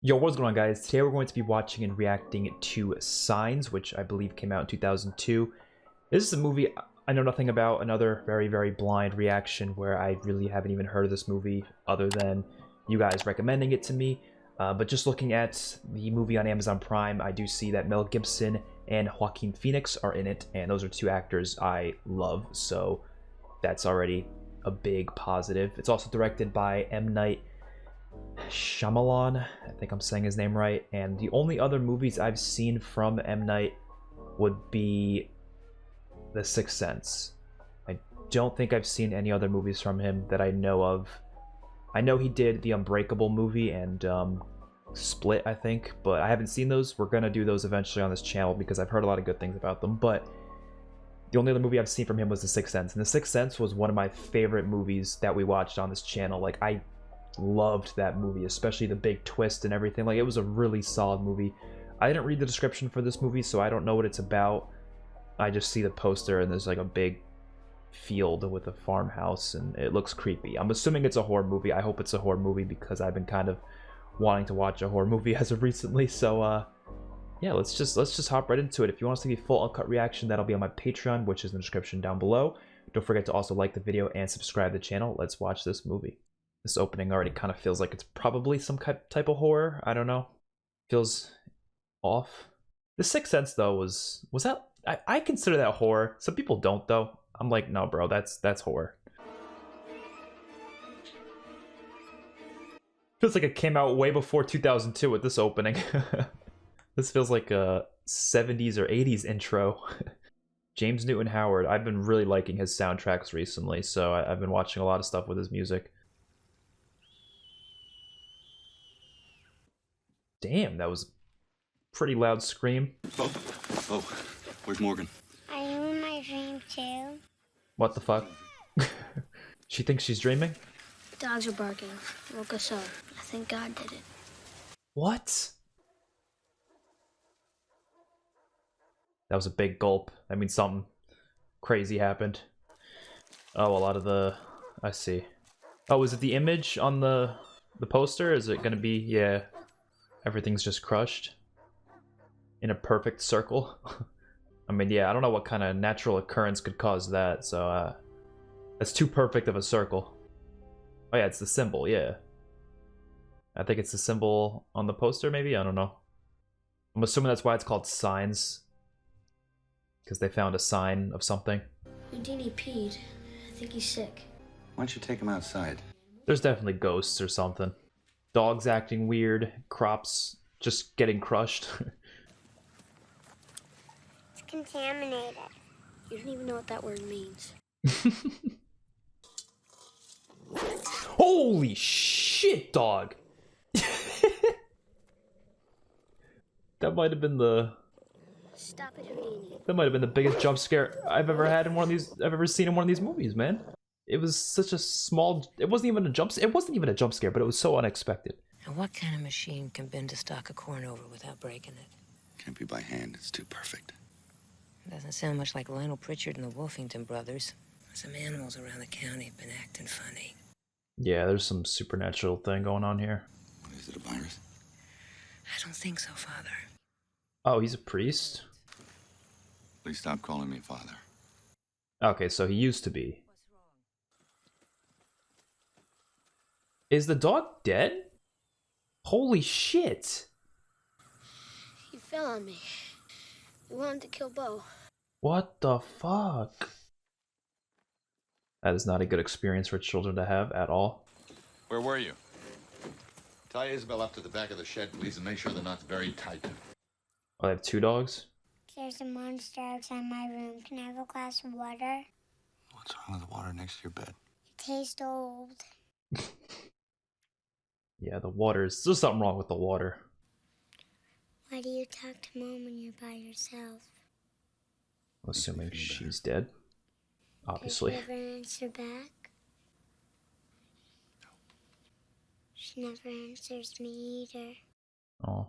Yo, what's going on, guys? Today we're going to be watching and reacting to Signs, which I believe came out in 2002. This is a movie I know nothing about, another very, very blind reaction where I really haven't even heard of this movie other than you guys recommending it to me. But just looking at the movie on Amazon Prime, I do see that Mel Gibson and Joaquin Phoenix are in it, and those are two actors I love, so that's already a big positive. It's also directed by M. Night Shyamalan, I think I'm saying his name right, and the only other movies I've seen from M. Night would be The Sixth Sense. I don't think I've seen any other movies from him that I know of. I know he did the Unbreakable movie and Split, I think, but I haven't seen those. We're gonna do those eventually on this channel because I've heard a lot of good things about them, but the only other movie I've seen from him was The Sixth Sense, and The Sixth Sense was one of my favorite movies that we watched on this channel. Like, I loved that movie, especially the big twist and everything. Like, it was a really solid movie. I didn't read the description for this movie, so I don't know what it's about. I just see the poster and there's like a big field with a farmhouse and it looks creepy. I'm assuming it's a horror movie. I hope it's a horror movie because I've been kind of wanting to watch a horror movie as of recently. So yeah, let's just hop right into it. If you want to see the full uncut reaction, that'll be on my Patreon, which is in the description down below. Don't forget to also like the video and subscribe to the channel. Let's watch this movie. This opening already kind of feels like it's probably some type of horror. I don't know. Feels off. The Sixth Sense, though, was that... I consider that horror. Some people don't, though. I'm like, no, bro, that's horror. Feels like it came out way before 2002 with this opening. This feels like a 70s or 80s intro. James Newton Howard. I've been really liking his soundtracks recently, so I've been watching a lot of stuff with his music. Damn, that was a pretty loud scream. Oh, where's Morgan? Are you in my dream too? What the fuck? She thinks she's dreaming? The dogs are barking. Woke us up. I think God did it. What? That was a big gulp. I mean, something crazy happened. Oh, a lot of the... I see. Oh, is it the image on the poster? Is it gonna be... Yeah. Everything's just crushed in a perfect circle. I mean, yeah, I don't know what kind of natural occurrence could cause that, so that's too perfect of a circle. Oh yeah, it's the symbol, yeah. I think it's the symbol on the poster, maybe? I don't know. I'm assuming that's why it's called Signs. Because they found a sign of something. Houdini peed. I think he's sick. Why don't you take him outside? There's definitely ghosts or something. Dogs acting weird, crops just getting crushed. It's contaminated. You don't even know what that word means. Holy shit, dog! That might have been the... Stop it, Houdini. That might have been the biggest jump scare I've ever had in one of these... I've ever seen in one of these movies, man. It was such a small... It wasn't even a jump scare, but it was so unexpected. Now, what kind of machine can bend a stalk of corn over without breaking it? Can't be by hand, it's too perfect. It doesn't sound much like Lionel Pritchard and the Wolfington brothers. Some animals around the county have been acting funny. Yeah, there's some supernatural thing going on here. What is it, a virus? I don't think so, Father. Oh, he's a priest? Please stop calling me father. Okay, so he used to be. Is the dog dead? Holy shit! He fell on me. He wanted to kill Bo. What the fuck? That is not a good experience for children to have at all. Where were you? Tie Isabel up to the back of the shed, please, and make sure the knot's very tight. Oh, they have two dogs? There's a monster outside my room. Can I have a glass of water? What's wrong with the water next to your bed? It tastes old. Yeah, the water's... There's something wrong with the water. Why do you talk to Mom when you're by yourself? I'm assuming she's dead. Obviously. Does she ever answer back? She never answers me either. Oh.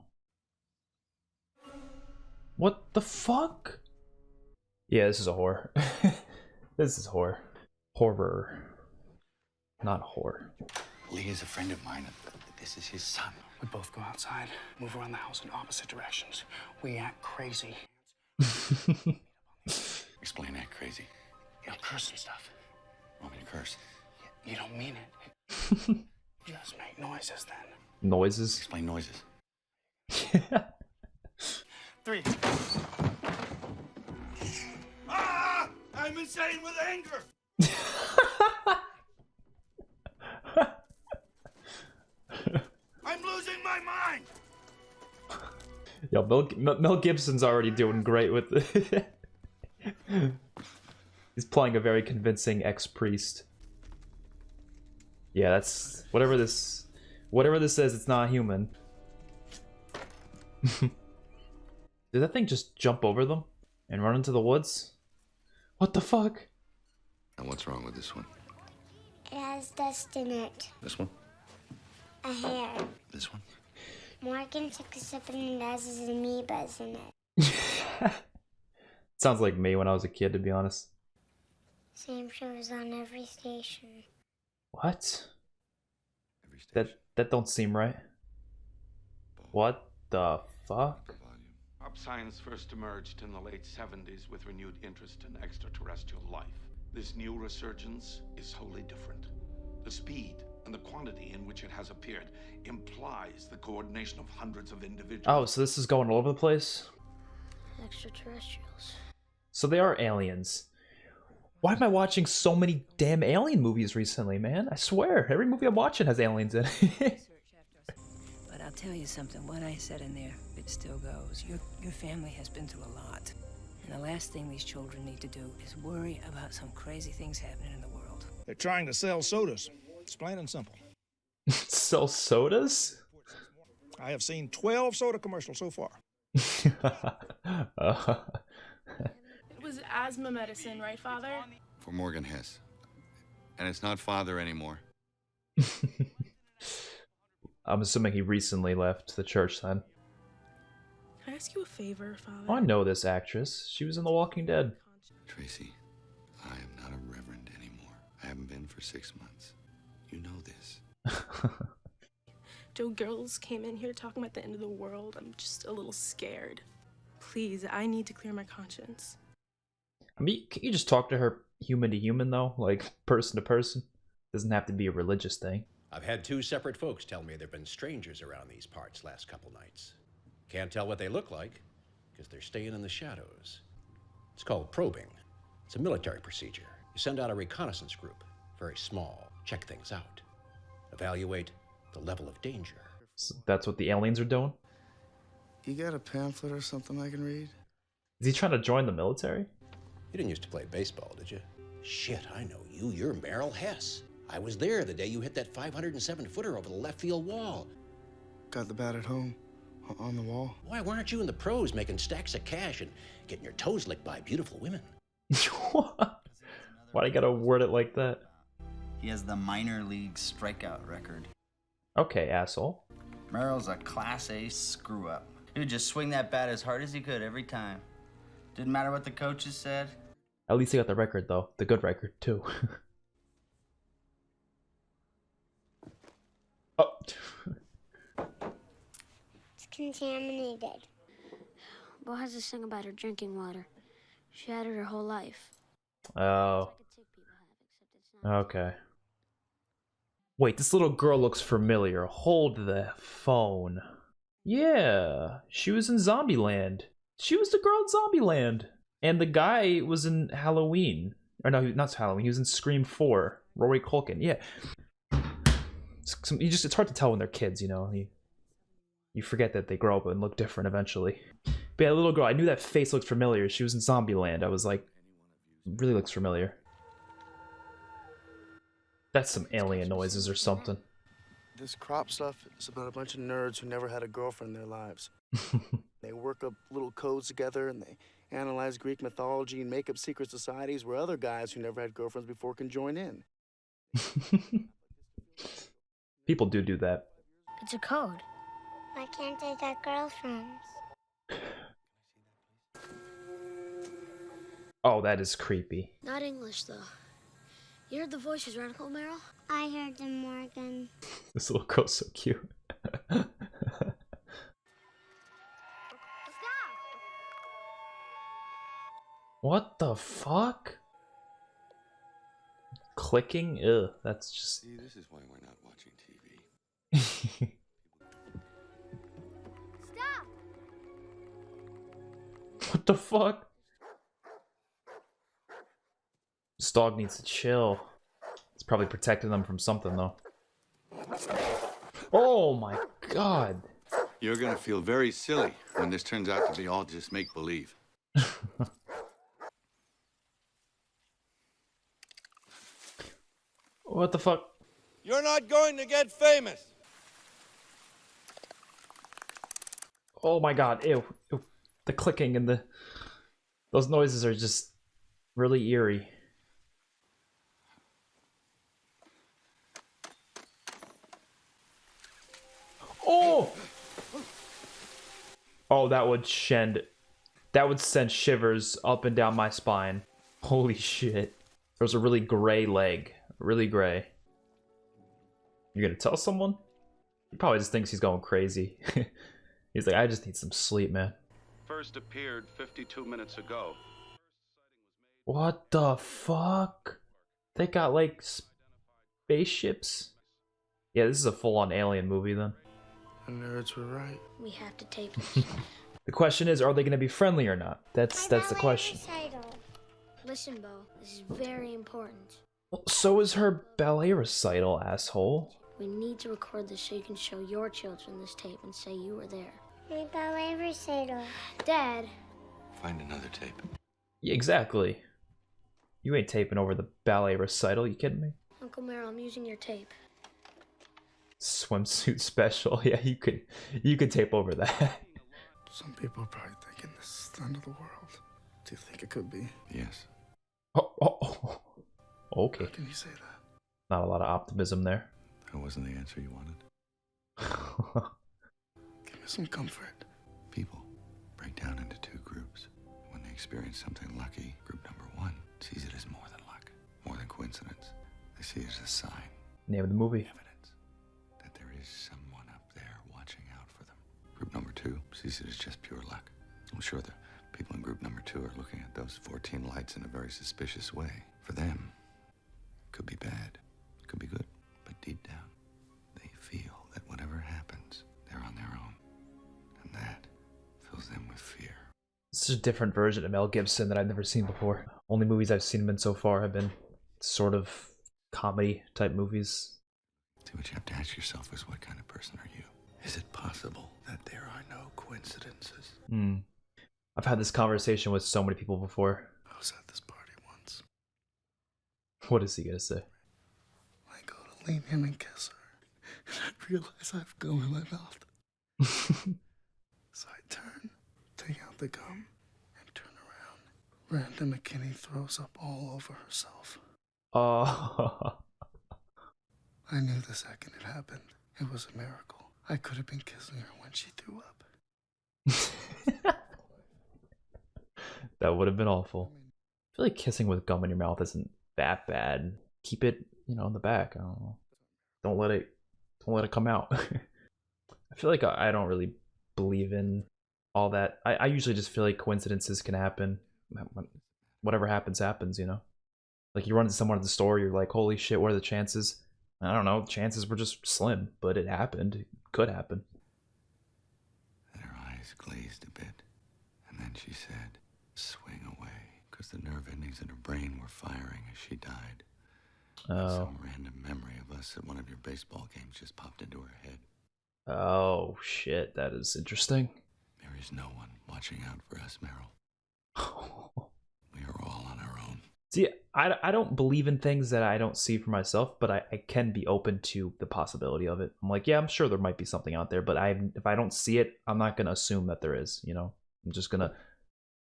What the fuck? Yeah, this is a horror. This is horror. Horror. Not horror. Lee is a friend of mine. This is his son. We both go outside, move around the house in opposite directions. We act crazy. Explain that crazy. You know, curse and stuff. Want me to curse? You don't mean it. Just make noises then. Noises? Explain noises. 3. Ah! I'm insane with anger! I'm losing my mind! Yo, Mel Gibson's already doing great with it. He's playing a very convincing ex-priest. Yeah, that's... Whatever this says, it's not human. Did that thing just jump over them and run into the woods? What the fuck? And what's wrong with this one? It has dust in it. This one? A hair. This one? Morgan took a sip and it has his amoebas in it. Sounds like me when I was a kid, to be honest. Same shows on every station. What? Every station. That don't seem right. What the fuck? Pop science first emerged in the late 70s with renewed interest in extraterrestrial life. This new resurgence is wholly different. The speed and the quantity in which it has appeared implies the coordination of hundreds of individuals. Oh, so this is going all over the place? Extraterrestrials. So they are aliens. Why am I watching so many damn alien movies recently, man? I swear, every movie I'm watching has aliens in it. But I'll tell you something, what I said in there, it still goes. Your family has been through a lot. And the last thing these children need to do is worry about some crazy things happening in the world. They're trying to sell sodas. It's plain and simple. Sell sodas? I have seen 12 soda commercials so far. It was asthma medicine, right, Father? For Morgan Hess. And it's not father anymore. I'm assuming he recently left the church then. Can I ask you a favor, Father? Oh, I know this actress. She was in The Walking Dead. Tracy, I am not a reverend anymore. I haven't been for 6 months. You know this. Joe, girls came in here talking about the end of the world. I'm just a little scared. Please, I need to clear my conscience. I mean, can you just talk to her human to human, though? Like, person to person? Doesn't have to be a religious thing. I've had 2 separate folks tell me there've been strangers around these parts last couple nights. Can't tell what they look like, because they're staying in the shadows. It's called probing. It's a military procedure. You send out a reconnaissance group, very small, check things out, evaluate the level of danger. So that's what the aliens are doing? You got a pamphlet or something I can read? Is he trying to join the military? You didn't used to play baseball, did you? Shit, I know you. You're Merrill Hess. I was there the day you hit that 507-footer over the left field wall. Got the bat at home, on the wall. Why weren't you in the pros making stacks of cash and getting your toes licked by beautiful women? Why do you gotta word it like that? He has the minor league strikeout record. Okay, asshole. Merrill's a Class A screw-up. He would just swing that bat as hard as he could every time. Didn't matter what the coaches said. At least he got the record, though. The good record, too. Oh. It's contaminated. Bo has this thing about her drinking water. She had it her whole life. Oh. Okay. Wait, this little girl looks familiar. Hold the phone. Yeah, she was in Zombieland. She was the girl in Zombieland. And the guy was in Halloween. Or no, not Halloween. He was in Scream 4. Rory Culkin. Yeah. It's hard to tell when they're kids, you know. You forget that they grow up and look different eventually. But yeah, little girl, I knew that face looked familiar. She was in Zombieland. I was like, really looks familiar. That's some alien noises or something. This crop stuff is about a bunch of nerds who never had a girlfriend in their lives. They work up little codes together and they analyze Greek mythology and make up secret societies where other guys who never had girlfriends before can join in. People do that. It's a code. Why can't I get girlfriends? Oh, that is creepy. Not English, though. You heard the voices, right, Uncle Merrill? I heard them, Morgan. This little girl's so cute. What the fuck? Clicking? Ugh, that's just... See, this is why we're not watching TV. Stop! What the fuck? This dog needs to chill. It's probably protecting them from something, though. Oh my god. You're gonna feel very silly when this turns out to be all just make-believe. What the fuck? You're not going to get famous. Oh my god, ew. Ew. The clicking and the... Those noises are just really eerie. Oh! Oh, that would send shivers up and down my spine. Holy shit. There's a really gray leg. Really gray. You're gonna tell someone? He probably just thinks he's going crazy. He's like, I just need some sleep, man. First appeared 52 minutes ago. What the fuck? They got like spaceships? Yeah, this is a full-on alien movie then. The nerds were right. We have to tape this. The question is, are they gonna be friendly or not? That's the question. Recital. Listen, Bo, this is very important. Well, so is her ballet recital, asshole. We need to record this so you can show your children this tape and say you were there. My ballet recital. Dad. Find another tape. Yeah, exactly. You ain't taping over the ballet recital, you kidding me? Uncle Merrill, I'm using your tape. Swimsuit special. Yeah, you could tape over that. Some people are probably thinking this is the end of the world. Do you think it could be? Yes. Oh. Okay. How can you say that? Not a lot of optimism there. That wasn't the answer you wanted. Give me some comfort. People break down into two groups. When they experience something lucky, group number one sees it as more than luck, more than coincidence. They see it as a sign. Name of the movie. Evidence that there is someone up there watching out for them. Group number two sees it as just pure luck. I'm sure the people in group number two are looking at those 14 lights in a very suspicious way. For them, it could be bad, it could be good, but deep down, they feel that whatever happens, they're on their own. And that fills them with fear. This is a different version of Mel Gibson that I've never seen before. Only movies I've seen him in so far have been sort of comedy type movies. See, what you have to ask yourself is, what kind of person are you? Is it possible that there are no coincidences? I've had this conversation with so many people before. I was at this party once. What is he gonna say? I go to lean in and kiss her, and I realize I have gum in my mouth. So I turn, take out the gum, and turn around. Randa McKinney throws up all over herself. Oh. I knew the second it happened. It was a miracle. I could have been kissing her when she threw up. That would have been awful. I feel like kissing with gum in your mouth isn't that bad. Keep it, in the back. I don't know. Don't let it come out. I feel like I don't really believe in all that. I usually just feel like coincidences can happen. Whatever happens, happens, Like you run into someone at the store, you're like, holy shit, what are the chances? I don't know, the chances were just slim, but it happened. It could happen. And her eyes glazed a bit. And then she said, swing away, because the nerve endings in her brain were firing as she died. Oh. Some random memory of us at one of your baseball games just popped into her head. Oh, shit, that is interesting. There is no one watching out for us, Meryl. We are all on our own. See, I don't believe in things that I don't see for myself, but I can be open to the possibility of it. I'm like, yeah, I'm sure there might be something out there, but if I don't see it, I'm not going to assume that there is, I'm just going to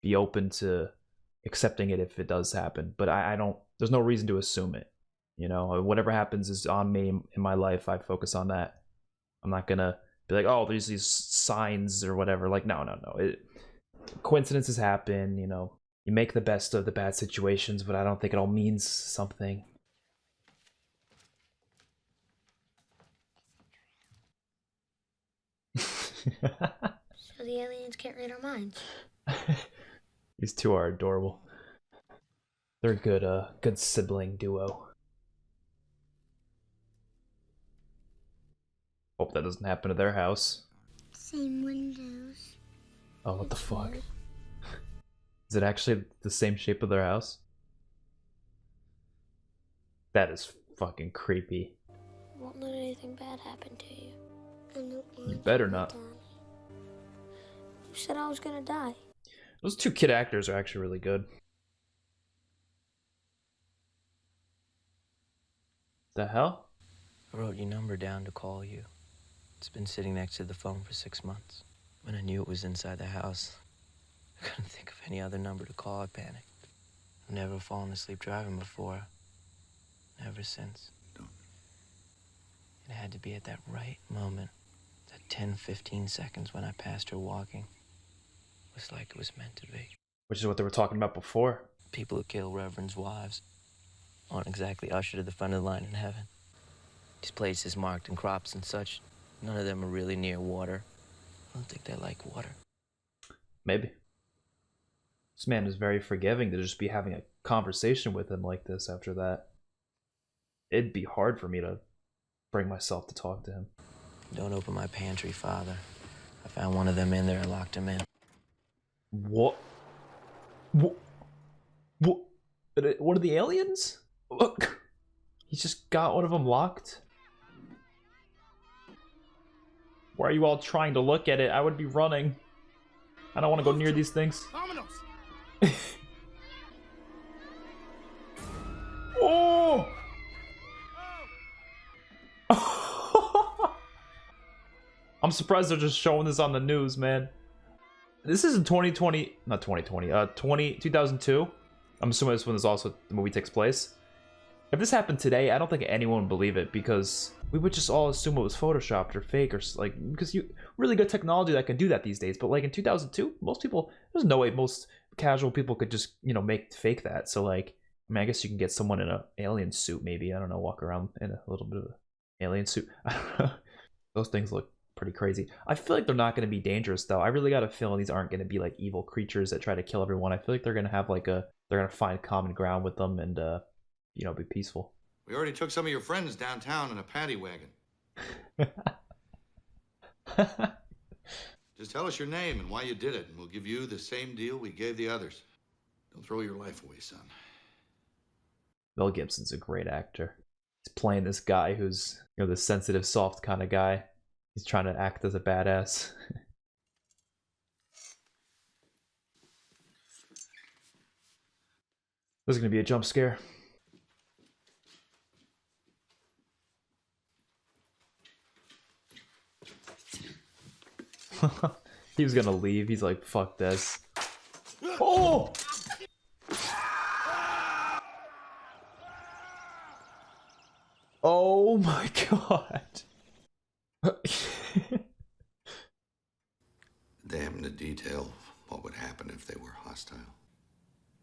be open to accepting it if it does happen. But there's no reason to assume it, Whatever happens is on me in my life. I focus on that. I'm not going to be like, oh, there's these signs or whatever. Like, no. Coincidences happen, You make the best of the bad situations, but I don't think it all means something. So the aliens can't read our minds. These two are adorable. They're a good sibling duo. Hope that doesn't happen to their house. Same windows. Oh, what the fuck? Is it actually the same shape of their house? That is fucking creepy. Won't let anything bad happen to you. I don't want You better not. Who said I was gonna die? Those two kid actors are actually really good. The hell? I wrote your number down to call you. It's been sitting next to the phone for 6 months. When I knew it was inside the house, I couldn't think of any other number to call. I panicked. I've never fallen asleep driving before. Never since. It had to be at that right moment, that 10-15 seconds when I passed her walking. It was like it was meant to be. Which is what they were talking about before. People who kill reverends' wives aren't exactly ushered to the front of the line in heaven. These places marked in crops and such, none of them are really near water. I don't think they like water. Maybe. This man is very forgiving to just be having a conversation with him like this after that. It'd be hard for me to bring myself to talk to him. Don't open my pantry, Father. I found one of them in there and locked him in. What? What? What are the aliens? Look. He's just got one of them locked. Why are you all trying to look at it? I would be running. I don't want to go near these things. Oh! I'm surprised they're just showing this on the news, man. This is in 2020, not 2020, 2002. I'm assuming this one is also the movie takes place. If this happened today, I don't think anyone would believe it because we would just all assume it was photoshopped or fake or like because you really good technology that can do that these days. But like in 2002, most people there's no way most casual people could just make fake that. So like I mean I guess you can get someone in an alien suit maybe I don't know walk around in a little bit of an alien suit. I don't know. Those things look pretty crazy. I feel like they're not going to be dangerous though. I really got a feeling these aren't going to be like evil creatures that try to kill everyone. I feel like they're going to have like they're going to find common ground with them and be peaceful. We already took some of your friends downtown in a paddy wagon. Just tell us your name and why you did it, and we'll give you the same deal we gave the others. Don't throw your life away, son. Mel Gibson's a great actor. He's playing this guy who's, the sensitive, soft kind of guy. He's trying to act as a badass. This is going to be a jump scare. He was gonna leave. He's like, fuck this. Oh! Oh my god. Damn the detail. What would happen if they were hostile?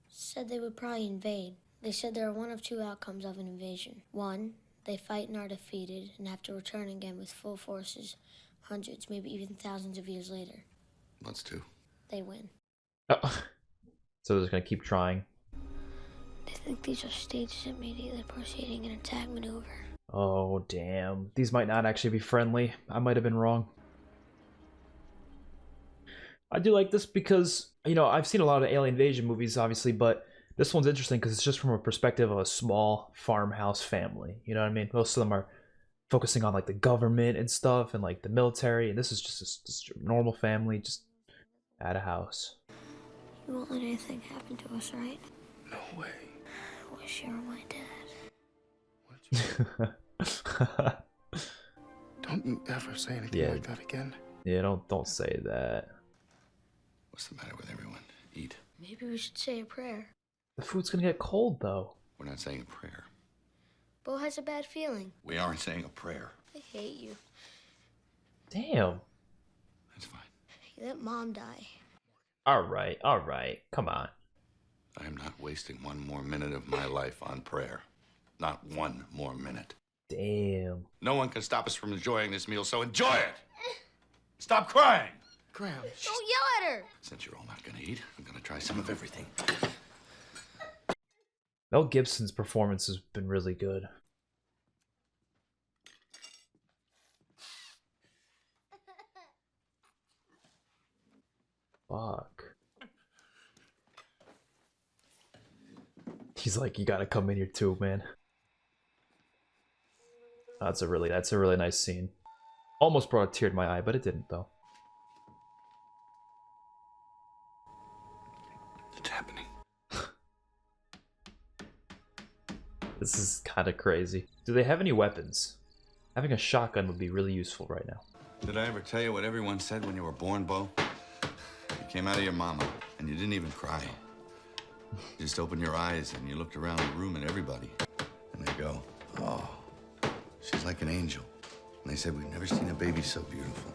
Said they would probably invade. They said there are one of two outcomes of an invasion. One, they fight and are defeated and have to return again with full forces, hundreds, maybe even thousands of years later. What's two? They win. Oh. So they're just gonna keep trying. They think these are stages immediately proceeding an attack maneuver. Oh, damn. These might not actually be friendly. I might have been wrong. I do like this because, I've seen a lot of alien invasion movies, obviously, but this one's interesting because it's just from a perspective of a small farmhouse family. You know what I mean? Most of them are focusing on, like, the government and stuff and, like, the military, and this is just a normal family just at a house. You won't let anything happen to us, right? No way. I wish you were my dad. Don't you ever say anything like that again. Yeah, don't say that. What's the matter with everyone? Eat. Maybe we should say a prayer. The food's gonna get cold, though. We're not saying a prayer. Bo has a bad feeling. We aren't saying a prayer. I hate you. Damn. That's fine. You let Mom die. Alright. Come on. I am not wasting one more minute of my life on prayer. Not one more minute. Damn. No one can stop us from enjoying this meal, so enjoy it! Stop crying! Graham. Don't yell at her! Since you're all not gonna eat, I'm gonna try some of everything. Mel Gibson's performance has been really good. Fuck. He's like, you gotta come in here too, man. That's a really nice scene. Almost brought a tear to my eye, but it didn't though. It's happening. This is kind of crazy. Do they have any weapons? Having a shotgun would be really useful right now. Did I ever tell you what everyone said when you were born, Bo? You came out of your mama, and you didn't even cry. You just opened your eyes, and you looked around the room at everybody. And they go, oh, she's like an angel. And they said, we've never seen a baby so beautiful.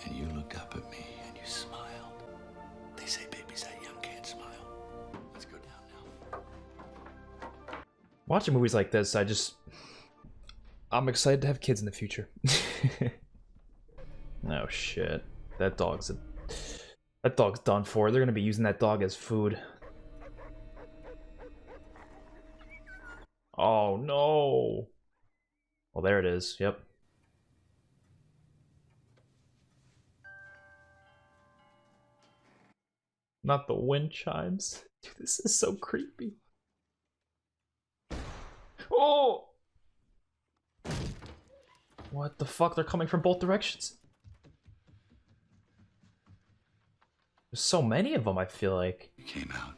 And you looked up at me, and you smiled. They say babies that young can't smile. Let's go down now. Watching movies like this, I'm excited to have kids in the future. Oh shit. That dog's done for. They're gonna be using that dog as food. Oh no. Well, there it is. Yep. Not the wind chimes. Dude, this is so creepy. Oh! What the fuck? They're coming from both directions. There's so many of them, I feel like. You came out,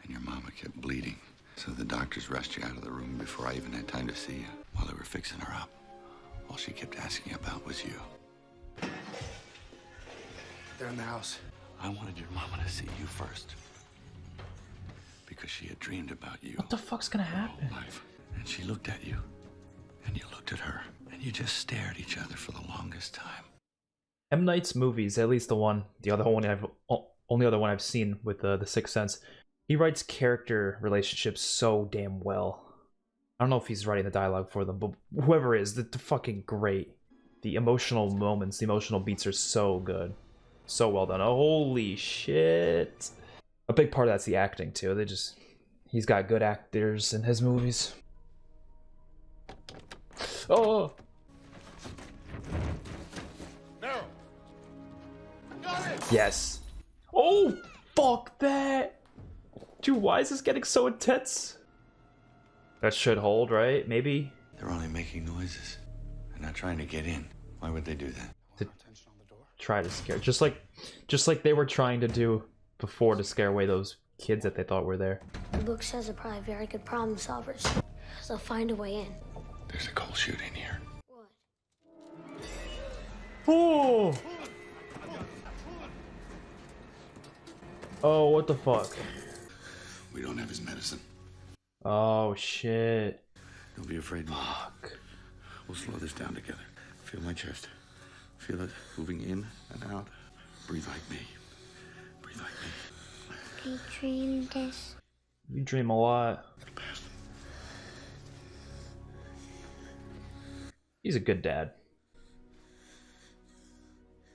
and your mama kept bleeding. So the doctors rushed you out of the room before I even had time to see you. While they were fixing her up, all she kept asking about was you. They're in the house. I wanted your mama to see you first. Because she had dreamed about you. What the fuck's gonna happen? Life. And she looked at you. And you looked at her. And you just stared at each other for the longest time. M. Night's movies, at least only other one I've seen with The Sixth Sense, he writes character relationships so damn well. I don't know if he's writing the dialogue for them, but whoever is, they're fucking great. The emotional moments, the emotional beats are so good. So well done. Holy shit. A big part of that's the acting too. He's got good actors in his movies. Oh! No. Got it. Yes. Oh, fuck that. Dude, why is this getting so intense? That should hold, right? Maybe? They're only making noises. They're not trying to get in. Why would they do that? To try to scare. Just like they were trying to do before to scare away those kids that they thought were there. The book says they're probably very good problem solvers. They'll find a way in. There's a coal chute in here. Oh! Oh, what the fuck? We don't have his medicine. Oh, shit. Don't be afraid. Fuck. We'll slow this down together. Feel my chest. Feel it moving in and out. Breathe like me. Breathe like me. I dreamed this. You dream a lot. It'll pass. He's a good dad.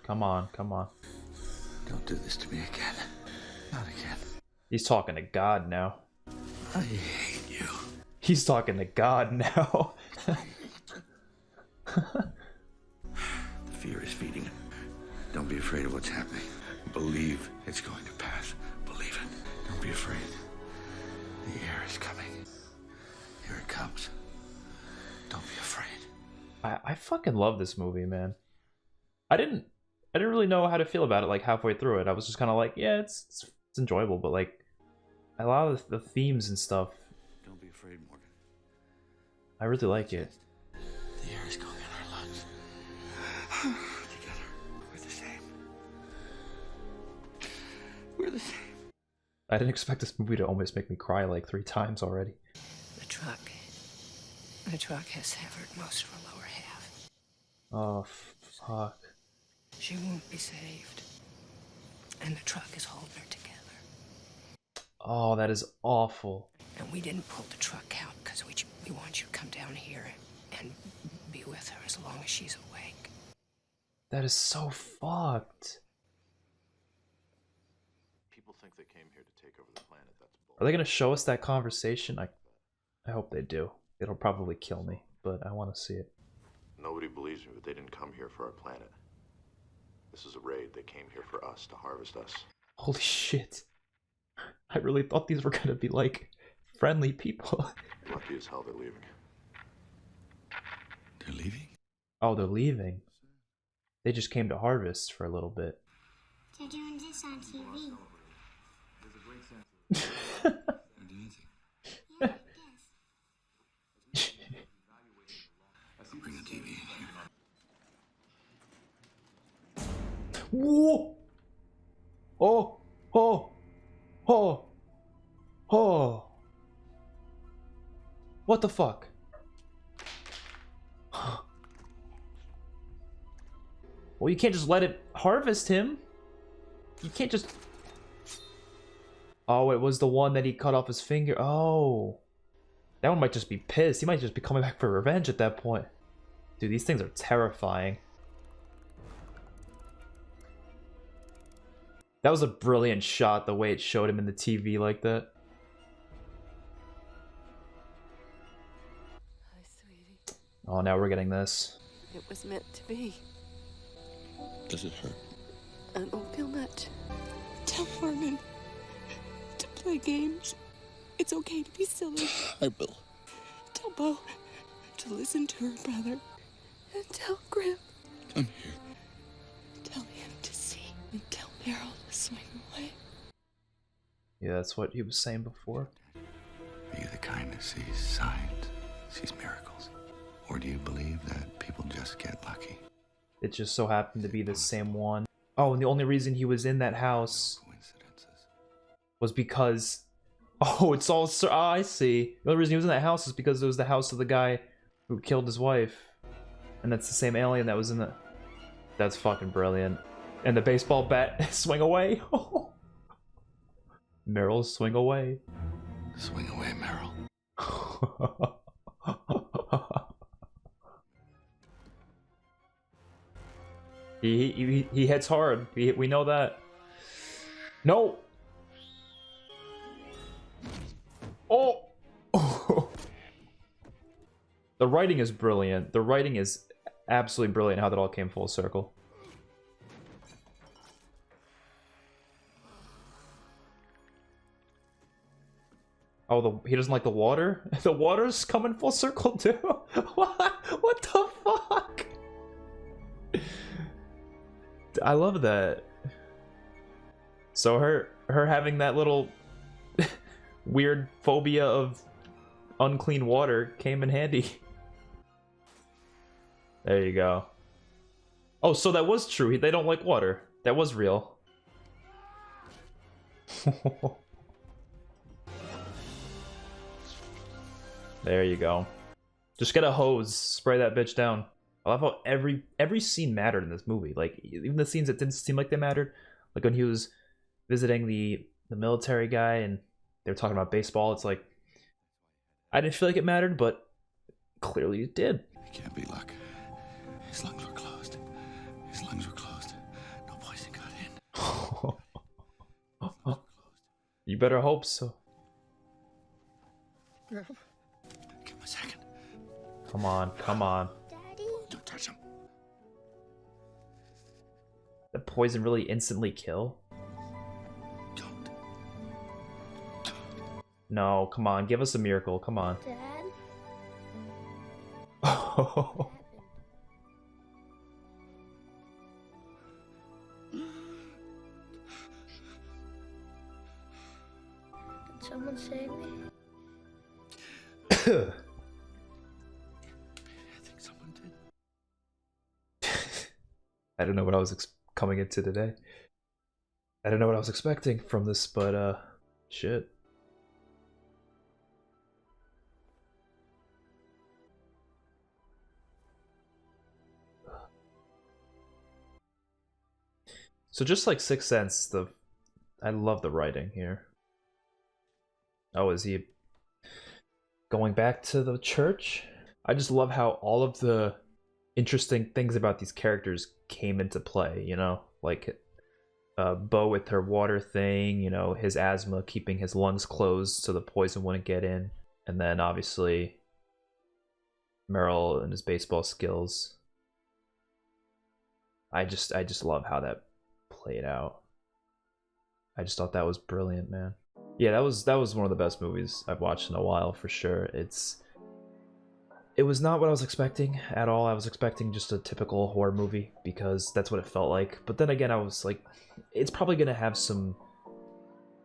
Come on, come on. Don't do this to me again. Not again. He's talking to God now. I hate you. He's talking to God now. The fear is feeding it. Don't be afraid of what's happening. Believe it's going to pass. Believe it. Don't be afraid. The air is coming. Here it comes. Don't be afraid. I fucking love this movie, man. I didn't really know how to feel about it like halfway through it. I was just kind of like, yeah, it's enjoyable, but like a lot of the themes and stuff, Don't be afraid, Morgan. I really like it. The air is going in our lungs. Together, we're the same. We're the same. I didn't expect this movie to almost make me cry like 3 times already. The truck has severed most of her lower half. Oh, fuck. She won't be saved. And the truck is holding her together. Oh, that is awful. And we didn't pull the truck out because we want you to come down here and be with her as long as she's awake. That is so fucked. People think they came here to take over the planet. That's bull. Are they gonna show us that conversation? I hope they do. It'll probably kill me, but I want to see it. Nobody believes me, but they didn't come here for our planet. This is a raid. They came here for us, to harvest us. Holy shit. I really thought these were gonna be, like, friendly people. Lucky as hell they're leaving. They're leaving? Oh, they're leaving. They just came to harvest for a little bit. They're doing this on TV. Bring the TV here. Whoa! Oh! Oh! Oh! Oh! What the fuck? Well, you can't just let it harvest him. You can't just... Oh, it was the one that he cut off his finger. Oh. That one might just be pissed. He might just be coming back for revenge at that point. Dude, these things are terrifying. That was a brilliant shot, the way it showed him in the TV like that. Hi, sweetie. Oh, now we're getting this. It was meant to be. Does it hurt? I don't feel much. Tell Harmon to play games. It's okay to be silly. I will. Tell Bo to listen to her brother. And tell Grim. I'm here. Tell him to see. And tell Meryl to swing away. Yeah, that's what he was saying before. Are you the kind that sees signs, sees miracles? Or do you believe that people just get lucky? It just so happened to be the same one. Oh, and the only reason he was in that house was because... Oh, it's all... Oh, I see. The only reason he was in that house is because it was the house of the guy who killed his wife. And that's the same alien that was in the... That's fucking brilliant. And the baseball bat, swing away. Meryl, swing away. Swing away, Meryl. He hits hard. We know that. No. Oh. The writing is brilliant. The writing is absolutely brilliant. How that all came full circle. Oh, he doesn't like the water? The water's coming full circle too? What the fuck? I love that. So her having that little weird phobia of unclean water came in handy. There you go. Oh, so that was true. They don't like water. That was real. There you go. Just get a hose, spray that bitch down. I love how every scene mattered in this movie. Like, even the scenes that didn't seem like they mattered. Like when he was visiting the military guy and they were talking about baseball. It's like, I didn't feel like it mattered, but clearly it did. It can't be luck. His lungs were closed. His lungs were closed. No poison got in. You better hope so. Give him a second. Come on, come on. Don't touch him. Did poison really instantly kill? No, come on, give us a miracle, come on. Dad? Did someone save me? I think someone did. I don't know what I was coming into today. I don't know what I was expecting from this, but shit. So just like Sixth Sense, I love the writing here. Oh, is he going back to the church? I just love how all of the interesting things about these characters came into play, you know? Like, Bo with her water thing, you know, his asthma keeping his lungs closed so the poison wouldn't get in, and then obviously Merrill and his baseball skills. I just love how that played out. I just thought that was brilliant, man. Yeah, that was one of the best movies I've watched in a while for sure. It was not what I was expecting at all. I was expecting just a typical horror movie because that's what it felt like. But then again, I was like, it's probably gonna have some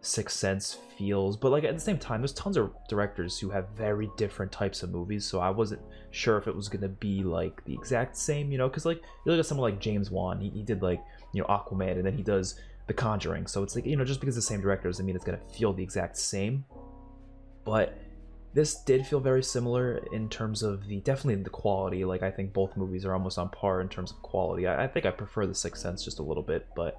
Sixth Sense feels, but like at the same time, there's tons of directors who have very different types of movies, so I wasn't sure if it was gonna be like the exact same, you know, because like you look at someone like James Wan, he did like, you know, Aquaman, and then he does The Conjuring, so it's like, you know, just because the same director doesn't mean it's gonna feel the exact same. But this did feel very similar in terms of definitely the quality. Like I think both movies are almost on par in terms of quality. I think I prefer The Sixth Sense just a little bit, but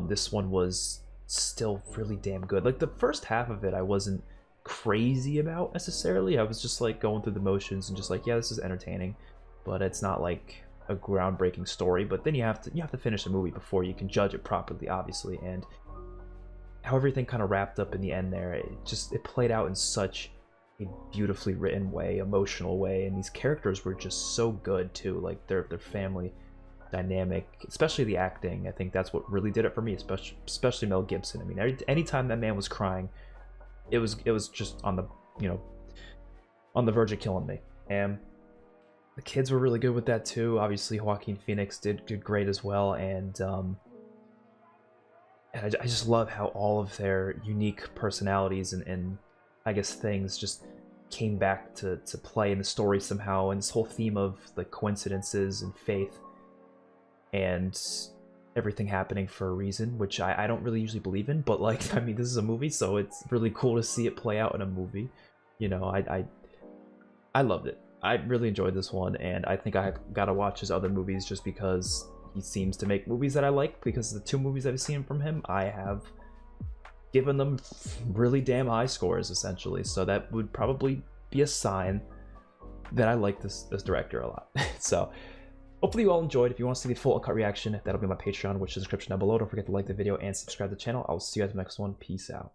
this one was still really damn good. Like the first half of it I wasn't crazy about necessarily. I was just like going through the motions and just like, yeah, this is entertaining, but it's not like a groundbreaking story. But then you have to finish the movie before you can judge it properly, obviously. And how everything kind of wrapped up in the end there, it played out in such a beautifully written way, emotional way, and these characters were just so good too. Like their family dynamic, especially the acting. I think that's what really did it for me, especially Mel Gibson. I mean, anytime that man was crying, it was just on the, you know, on the verge of killing me. And the kids were really good with that too. Obviously, Joaquin Phoenix did great as well, and I just love how all of their unique personalities and I guess things just came back to play in the story somehow, and this whole theme of the coincidences and faith and everything happening for a reason, which I don't really usually believe in, but like, I mean, this is a movie, so it's really cool to see it play out in a movie. You know, I loved it. I really enjoyed this one, and I think I gotta watch his other movies just because he seems to make movies that I like, because the 2 movies I've seen from him, I have given them really damn high scores, essentially. So that would probably be a sign that I like this director a lot. So hopefully you all enjoyed. If you want to see the full uncut reaction, that'll be my Patreon, which is in the description down below. Don't forget to like the video and subscribe to the channel. I will see you guys in the next one. Peace out.